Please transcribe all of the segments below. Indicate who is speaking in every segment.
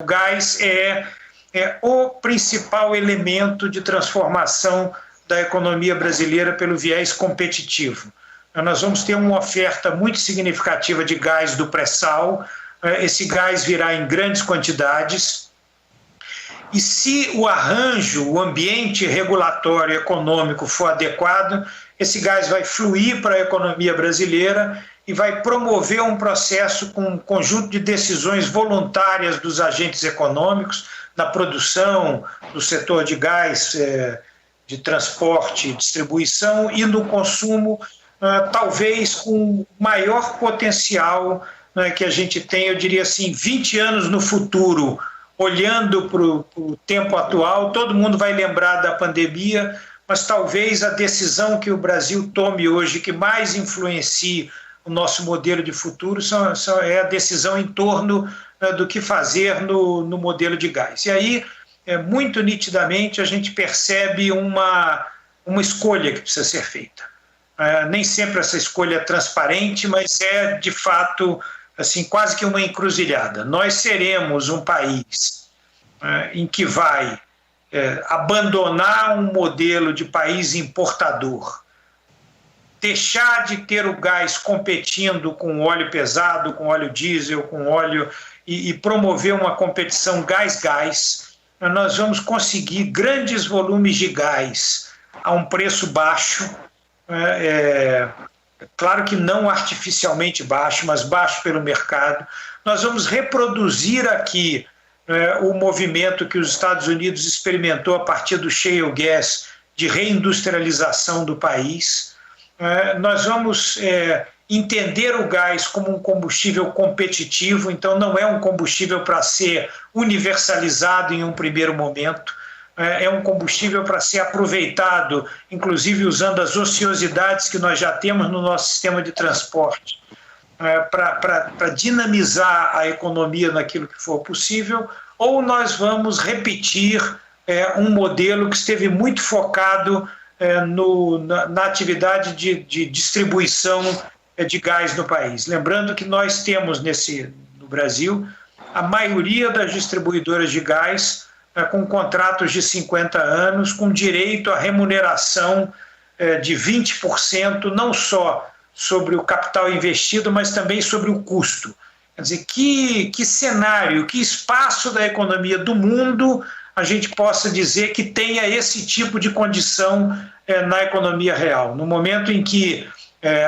Speaker 1: O gás é o principal elemento de transformação da economia brasileira pelo viés competitivo. Nós vamos ter uma oferta muito significativa de gás do pré-sal, esse gás virá em grandes quantidades, e se o arranjo, o ambiente regulatório econômico for adequado, esse gás vai fluir para a economia brasileira e vai promover um processo com um conjunto de decisões voluntárias dos agentes econômicos, na produção, no setor de gás, de transporte e distribuição, e no consumo, talvez com maior potencial que a gente tem, eu diria assim, 20 anos no futuro, olhando para o tempo atual, todo mundo vai lembrar da pandemia, mas talvez a decisão que o Brasil tome hoje, que mais influencie o nosso modelo de futuro, é a decisão em torno do que fazer no modelo de gás. E aí, muito nitidamente, a gente percebe uma escolha que precisa ser feita. Nem sempre essa escolha é transparente, mas é, de fato, assim, quase que uma encruzilhada. Nós seremos um país em que vai abandonar um modelo de país importador, deixar de ter o gás competindo com óleo pesado, com óleo diesel, com óleo, e promover uma competição gás-gás. Nós vamos conseguir grandes volumes de gás a um preço baixo, claro que não artificialmente baixo, mas baixo pelo mercado. Nós vamos reproduzir aqui o movimento que os Estados Unidos experimentou a partir do shale gas, de reindustrialização do país. Nós vamos entender o gás como um combustível competitivo, então não é um combustível para ser universalizado em um primeiro momento, é um combustível para ser aproveitado, inclusive usando as ociosidades que nós já temos no nosso sistema de transporte, para dinamizar a economia naquilo que for possível, ou nós vamos repetir um modelo que esteve muito focado na atividade de distribuição de gás no país. Lembrando que nós temos no Brasil a maioria das distribuidoras de gás com contratos de 50 anos, com direito à remuneração de 20%, não só sobre o capital investido, mas também sobre o custo. Quer dizer, que cenário, que espaço da economia do mundo a gente possa dizer que tenha esse tipo de condição na economia real. No momento em que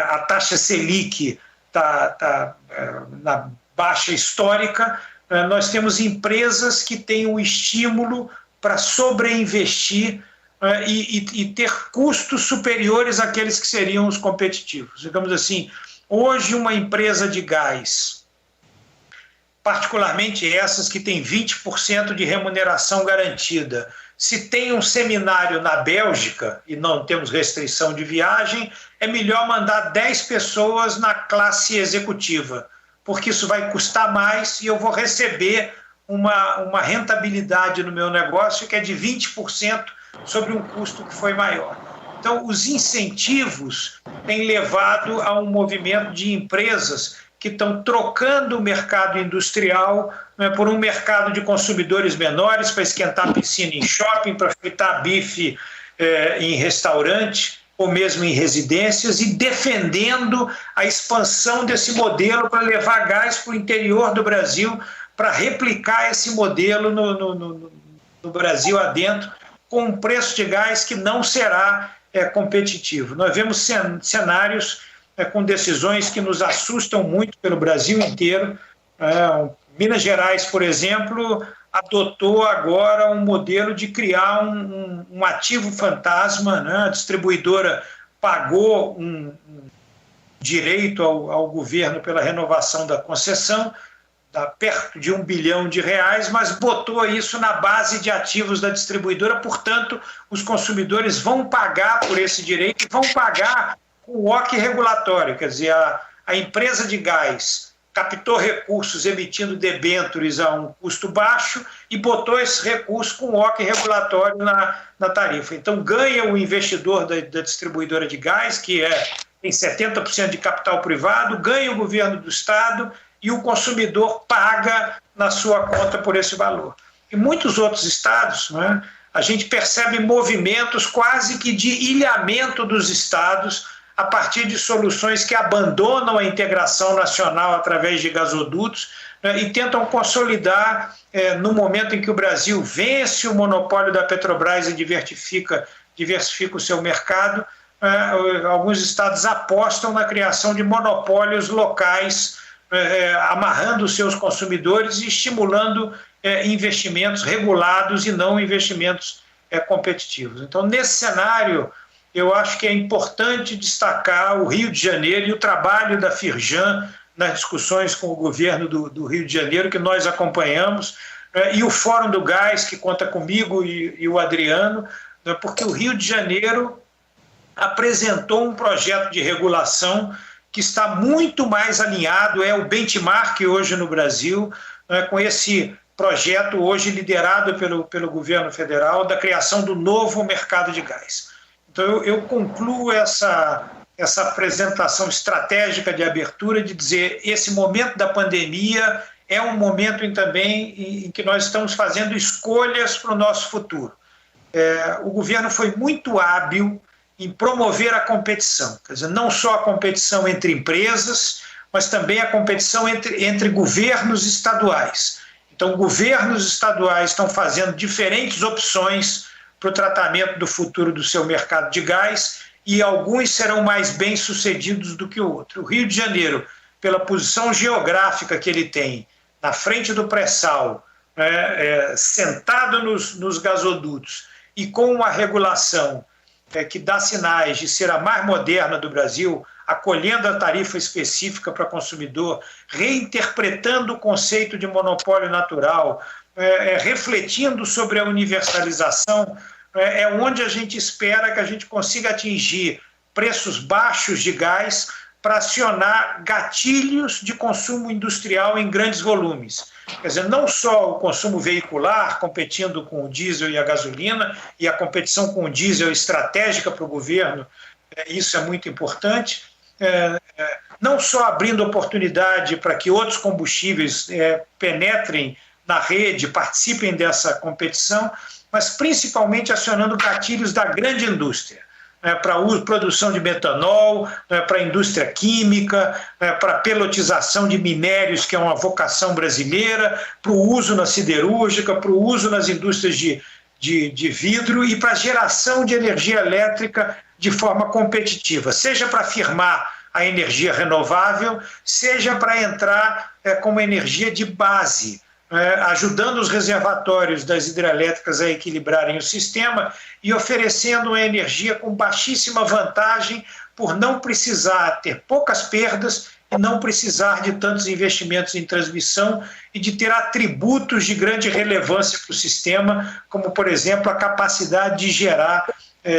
Speaker 1: a taxa Selic está na baixa histórica, nós temos empresas que têm o estímulo para sobreinvestir e ter custos superiores àqueles que seriam os competitivos. Digamos assim, hoje uma empresa de gás, particularmente essas que têm 20% de remuneração garantida, se tem um seminário na Bélgica e não temos restrição de viagem, é melhor mandar 10 pessoas na classe executiva, porque isso vai custar mais e eu vou receber uma rentabilidade no meu negócio que é de 20% sobre um custo que foi maior. Então, os incentivos têm levado a um movimento de empresas que estão trocando o mercado industrial por um mercado de consumidores menores, para esquentar piscina em shopping, para fritar bife em restaurante, ou mesmo em residências, e defendendo a expansão desse modelo para levar gás para o interior do Brasil, para replicar esse modelo no Brasil adentro, com um preço de gás que não será competitivo. Nós vemos cenários com decisões que nos assustam muito pelo Brasil inteiro. Minas Gerais, por exemplo, adotou agora um modelo de criar um ativo fantasma, né? A distribuidora pagou um direito ao governo pela renovação da concessão, perto de R$1 bilhão, mas botou isso na base de ativos da distribuidora, portanto, os consumidores vão pagar por esse direito e vão pagar com o OC regulatório, quer dizer, a empresa de gás captou recursos emitindo debêntures a um custo baixo e botou esse recurso com OC regulatório na tarifa. Então, ganha o investidor da distribuidora de gás, que tem 70% de capital privado, ganha o governo do Estado e o consumidor paga na sua conta por esse valor. Em muitos outros estados, né, a gente percebe movimentos quase que de ilhamento dos estados a partir de soluções que abandonam a integração nacional através de gasodutos, né, e tentam consolidar, no momento em que o Brasil vence o monopólio da Petrobras e diversifica o seu mercado, alguns estados apostam na criação de monopólios locais, amarrando os seus consumidores e estimulando investimentos regulados e não investimentos competitivos. Então, nesse cenário, eu acho que é importante destacar o Rio de Janeiro e o trabalho da Firjan nas discussões com o governo do Rio de Janeiro, que nós acompanhamos, e o Fórum do Gás, que conta comigo e o Adriano, porque o Rio de Janeiro apresentou um projeto de regulação que está muito mais alinhado, é o benchmark hoje no Brasil, com esse projeto hoje liderado pelo governo federal da criação do novo mercado de gás. Então eu concluo essa apresentação estratégica de abertura de dizer esse momento da pandemia é um momento também em que nós estamos fazendo escolhas para o nosso futuro. O governo foi muito hábil em promover a competição, quer dizer, não só a competição entre empresas, mas também a competição entre governos estaduais. Então, governos estaduais estão fazendo diferentes opções para o tratamento do futuro do seu mercado de gás e alguns serão mais bem-sucedidos do que o outro. O Rio de Janeiro, pela posição geográfica que ele tem, na frente do pré-sal, sentado nos gasodutos e com uma regulação que dá sinais de ser a mais moderna do Brasil, acolhendo a tarifa específica para consumidor, reinterpretando o conceito de monopólio natural, refletindo sobre a universalização, é onde a gente espera que a gente consiga atingir preços baixos de gás para acionar gatilhos de consumo industrial em grandes volumes. Quer dizer, não só o consumo veicular, competindo com o diesel e a gasolina, e a competição com o diesel é estratégica para o governo, isso é muito importante, não só abrindo oportunidade para que outros combustíveis penetrem na rede, participem dessa competição, mas principalmente acionando gatilhos da grande indústria, para a produção de metanol, para a indústria química, para a pelotização de minérios, que é uma vocação brasileira, para o uso na siderúrgica, para o uso nas indústrias de vidro e para a geração de energia elétrica de forma competitiva, seja para firmar a energia renovável, seja para entrar como energia de base, ajudando os reservatórios das hidrelétricas a equilibrarem o sistema e oferecendo uma energia com baixíssima vantagem por não precisar ter poucas perdas e não precisar de tantos investimentos em transmissão e de ter atributos de grande relevância para o sistema, como, por exemplo, a capacidade de gerar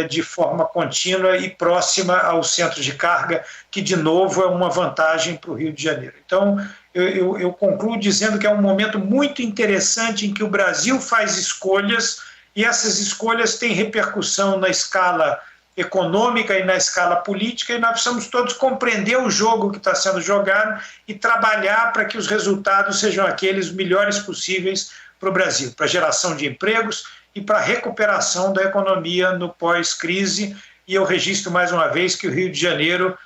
Speaker 1: de forma contínua e próxima aos centros de carga, que, de novo, é uma vantagem para o Rio de Janeiro. Então, eu concluo dizendo que é um momento muito interessante em que o Brasil faz escolhas e essas escolhas têm repercussão na escala econômica e na escala política, e nós precisamos todos compreender o jogo que está sendo jogado e trabalhar para que os resultados sejam aqueles melhores possíveis para o Brasil, para a geração de empregos e para a recuperação da economia no pós-crise. E eu registro mais uma vez que o Rio de Janeiro,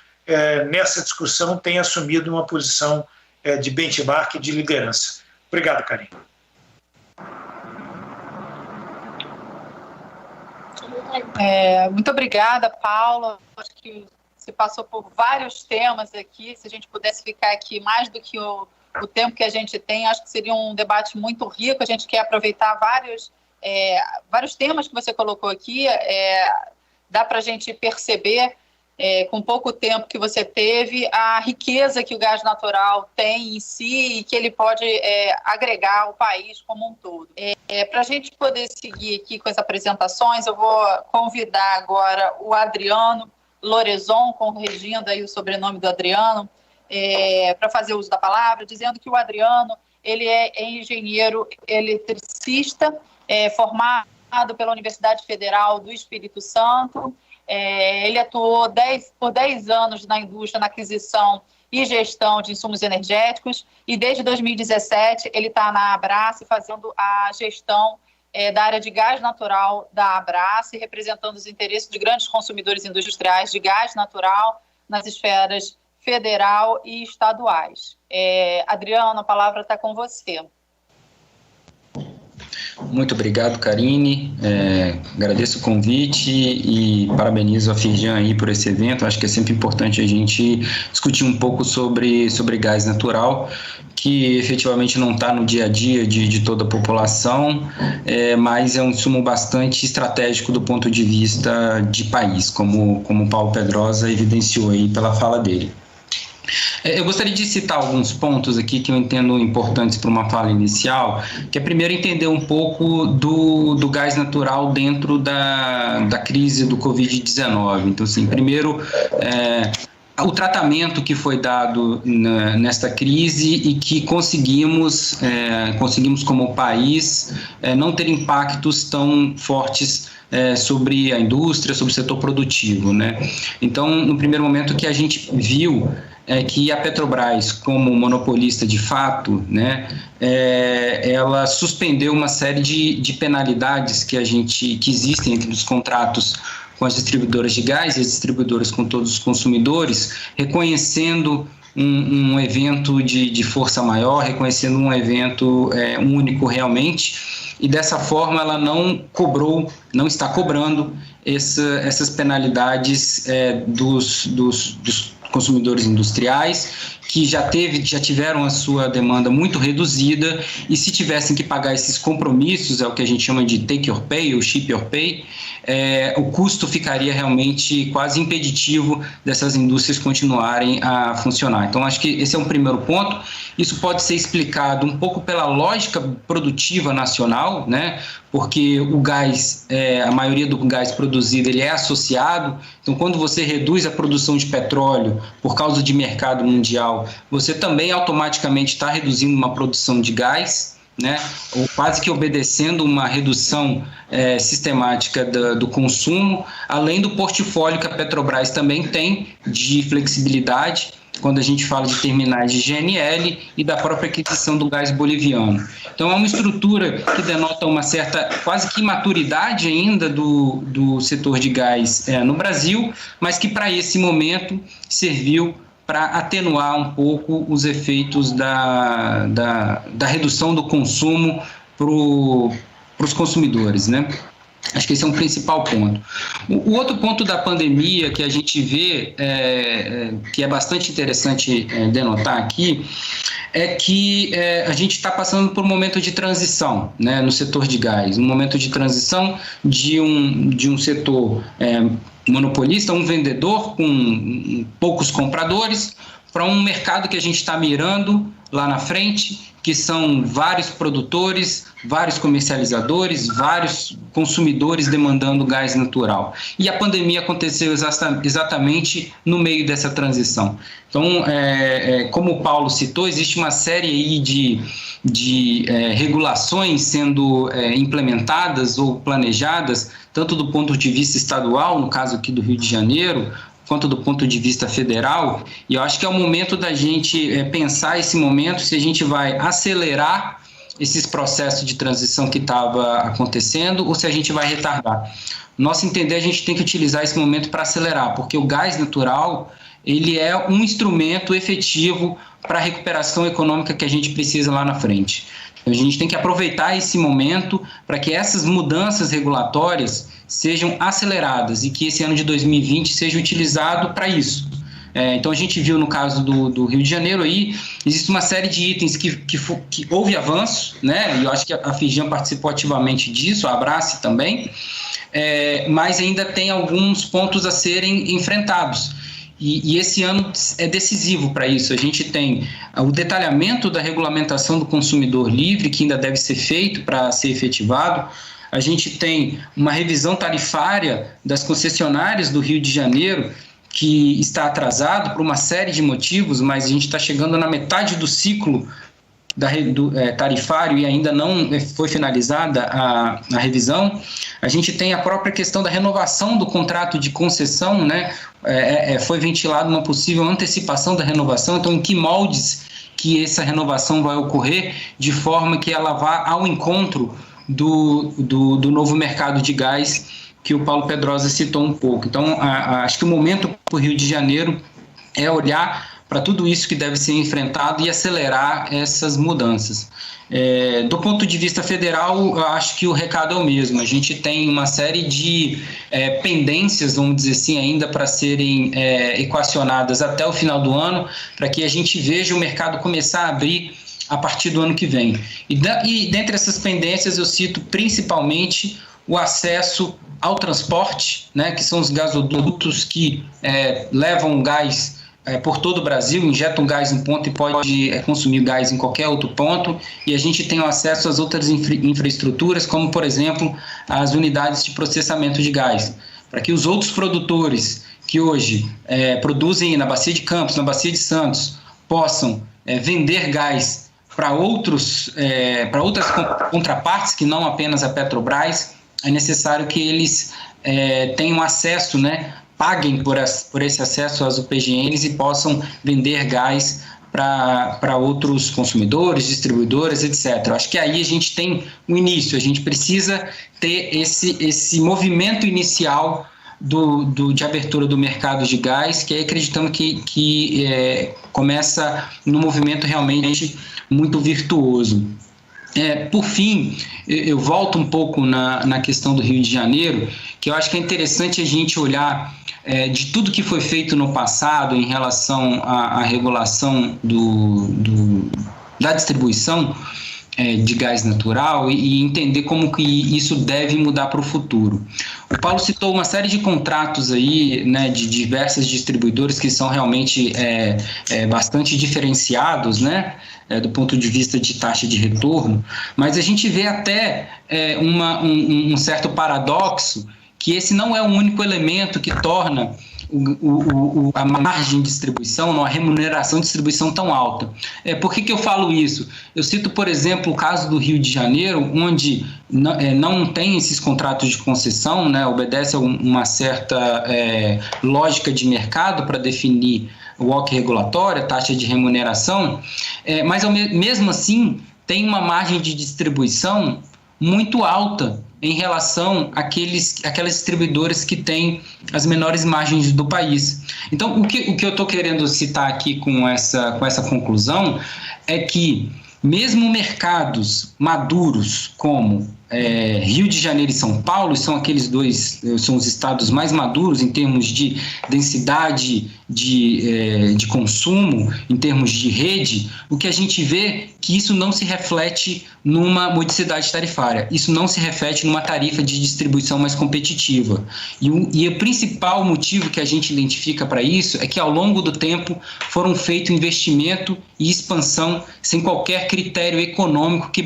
Speaker 1: nessa discussão, tem assumido uma posição de benchmark e de liderança. Obrigado, Karim.
Speaker 2: Muito obrigada, Paulo. Acho que você passou por vários temas aqui. Se a gente pudesse ficar aqui mais do que o tempo que a gente tem, acho que seria um debate muito rico. A gente quer aproveitar vários temas que você colocou aqui. Dá para a gente perceber, com pouco tempo que você teve, a riqueza que o gás natural tem em si e que ele pode agregar ao país como um todo. Para a gente poder seguir aqui com as apresentações, eu vou convidar agora o Adriano Lorenzon, corrigindo aí o sobrenome do Adriano, para fazer uso da palavra, dizendo que o Adriano ele é engenheiro eletricista, formado pela Universidade Federal do Espírito Santo. Ele atuou por 10 anos na indústria, na aquisição e gestão de insumos energéticos, e desde 2017 ele está na Abrace fazendo a gestão da área de gás natural da Abrace, representando os interesses de grandes consumidores industriais de gás natural nas esferas federal e estaduais. Adriano, a palavra está com você.
Speaker 3: Muito obrigado, Karine. Agradeço o convite e parabenizo a Firjan aí por esse evento. Acho que é sempre importante a gente discutir um pouco sobre gás natural, que efetivamente não está no dia a dia de toda a população, mas é um insumo bastante estratégico do ponto de vista de país, como o Paulo Pedrosa evidenciou aí pela fala dele. Eu gostaria de citar alguns pontos aqui que eu entendo importantes para uma fala inicial, que é primeiro entender um pouco do gás natural dentro da crise do Covid-19. Então, assim, primeiro, o tratamento que foi dado nesta crise e que conseguimos como país não ter impactos tão fortes sobre a indústria, sobre o setor produtivo, né? Então, no primeiro momento, o que a gente viu é que a Petrobras, como monopolista de fato, né, ela suspendeu uma série de penalidades que existem entre os contratos com as distribuidoras de gás e as distribuidoras com todos os consumidores, reconhecendo um evento de força maior, reconhecendo um evento único realmente, e dessa forma ela não está cobrando essas penalidades dos consumidores industriais, que já tiveram a sua demanda muito reduzida, e se tivessem que pagar esses compromissos, é o que a gente chama de take or pay ou ship or pay, o custo ficaria realmente quase impeditivo dessas indústrias continuarem a funcionar. Então, acho que esse é um primeiro ponto. Isso pode ser explicado um pouco pela lógica produtiva nacional, né? Porque o gás, a maioria do gás produzido, ele é associado. Então, quando você reduz a produção de petróleo por causa de mercado mundial, você também automaticamente está reduzindo uma produção de gás, né? Ou quase que obedecendo uma redução sistemática do consumo, além do portfólio que a Petrobras também tem de flexibilidade, quando a gente fala de terminais de GNL e da própria aquisição do gás boliviano. Então, é uma estrutura que denota uma certa, quase que imaturidade ainda do setor de gás no Brasil, mas que para esse momento serviu para atenuar um pouco os efeitos da redução do consumo para os consumidores, né? Acho que esse é um principal ponto. O outro ponto da pandemia que a gente vê, que é bastante interessante denotar aqui, é que a gente está passando por um momento de transição, né, no setor de gás, um momento de transição de um setor monopolista, um vendedor com poucos compradores, para um mercado que a gente está mirando lá na frente, que são vários produtores, vários comercializadores, vários consumidores demandando gás natural. E a pandemia aconteceu exatamente no meio dessa transição. Então, como o Paulo citou, existe uma série aí de regulações sendo implementadas ou planejadas, tanto do ponto de vista estadual, no caso aqui do Rio de Janeiro, quanto do ponto de vista federal, e eu acho que é o momento da gente pensar esse momento, se a gente vai acelerar esses processos de transição que estava acontecendo ou se a gente vai retardar. Nosso entender, a gente tem que utilizar esse momento para acelerar, porque o gás natural, ele é um instrumento efetivo para a recuperação econômica que a gente precisa lá na frente. Então, a gente tem que aproveitar esse momento para que essas mudanças regulatórias sejam aceleradas e que esse ano de 2020 seja utilizado para isso. Então, a gente viu no caso do Rio de Janeiro aí, existe uma série de itens que houve avanço, né? E eu acho que a Firjan participou ativamente disso, a Abrace também, mas ainda tem alguns pontos a serem enfrentados. E esse ano é decisivo para isso. A gente tem o detalhamento da regulamentação do consumidor livre, que ainda deve ser feito para ser efetivado. A gente tem uma revisão tarifária das concessionárias do Rio de Janeiro, que está atrasado por uma série de motivos, mas a gente está chegando na metade do ciclo tarifário, e ainda não foi finalizada a revisão. A gente tem a própria questão da renovação do contrato de concessão, né? Foi ventilado uma possível antecipação da renovação. Então, em que moldes que essa renovação vai ocorrer, de forma que ela vá ao encontro do novo mercado de gás que o Paulo Pedrosa citou um pouco. Então, acho que o momento para o Rio de Janeiro é olhar para tudo isso que deve ser enfrentado e acelerar essas mudanças. Do ponto de vista federal, eu acho que o recado é o mesmo. A gente tem uma série de pendências, vamos dizer assim, ainda para serem equacionadas até o final do ano, para que a gente veja o mercado começar a abrir a partir do ano que vem. E dentre essas pendências, eu cito principalmente o acesso ao transporte, né, que são os gasodutos que levam gás por todo o Brasil, injetam gás em ponto e pode consumir gás em qualquer outro ponto, e a gente tem acesso às outras infraestruturas, como, por exemplo, as unidades de processamento de gás, para que os outros produtores que hoje produzem na Bacia de Campos, na Bacia de Santos, possam vender gás para outras contrapartes, que não apenas a Petrobras. É necessário que eles tenham acesso, né, paguem por esse acesso às UPGNs e possam vender gás para outros consumidores, distribuidores, etc. Acho que aí a gente tem um início, a gente precisa ter esse movimento inicial de abertura do mercado de gás, que aí acreditamos que começa num movimento realmente muito virtuoso. Por fim, eu volto um pouco na questão do Rio de Janeiro, que eu acho que é interessante a gente olhar de tudo que foi feito no passado em relação à regulação da distribuição de gás natural e entender como que isso deve mudar para o futuro. O Paulo citou uma série de contratos aí, né, de diversas distribuidoras que são realmente bastante diferenciados, né, do ponto de vista de taxa de retorno, mas a gente vê até um certo paradoxo, que esse não é o único elemento que torna a margem de distribuição, a remuneração de distribuição tão alta. Por que eu falo isso? Eu cito, por exemplo, o caso do Rio de Janeiro, onde não tem esses contratos de concessão, né, obedece a uma certa lógica de mercado para definir o WACC regulatório, a taxa de remuneração, mas mesmo assim tem uma margem de distribuição muito alta em relação àquelas distribuidoras que têm as menores margens do país. Então, o que eu estou querendo citar aqui com essa conclusão é que, mesmo mercados maduros como Rio de Janeiro e São Paulo, são aqueles dois, são os estados mais maduros em termos de densidade de consumo, em termos de rede, o que a gente vê que isso não se reflete numa modicidade tarifária, isso não se reflete numa tarifa de distribuição mais competitiva. E o principal motivo que a gente identifica para isso é que, ao longo do tempo, foram feitos investimento e expansão sem qualquer critério econômico que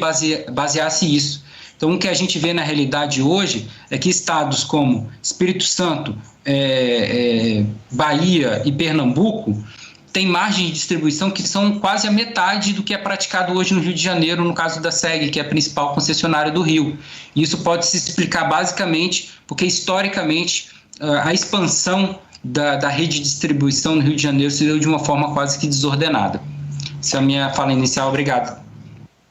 Speaker 3: baseasse isso. Então, o que a gente vê na realidade hoje é que estados como Espírito Santo, Bahia e Pernambuco têm margens de distribuição que são quase a metade do que é praticado hoje no Rio de Janeiro, no caso da SEG, que é a principal concessionária do Rio. E isso pode se explicar basicamente porque, historicamente, a expansão da rede de distribuição no Rio de Janeiro se deu de uma forma quase que desordenada. Essa é a minha fala inicial. Obrigado.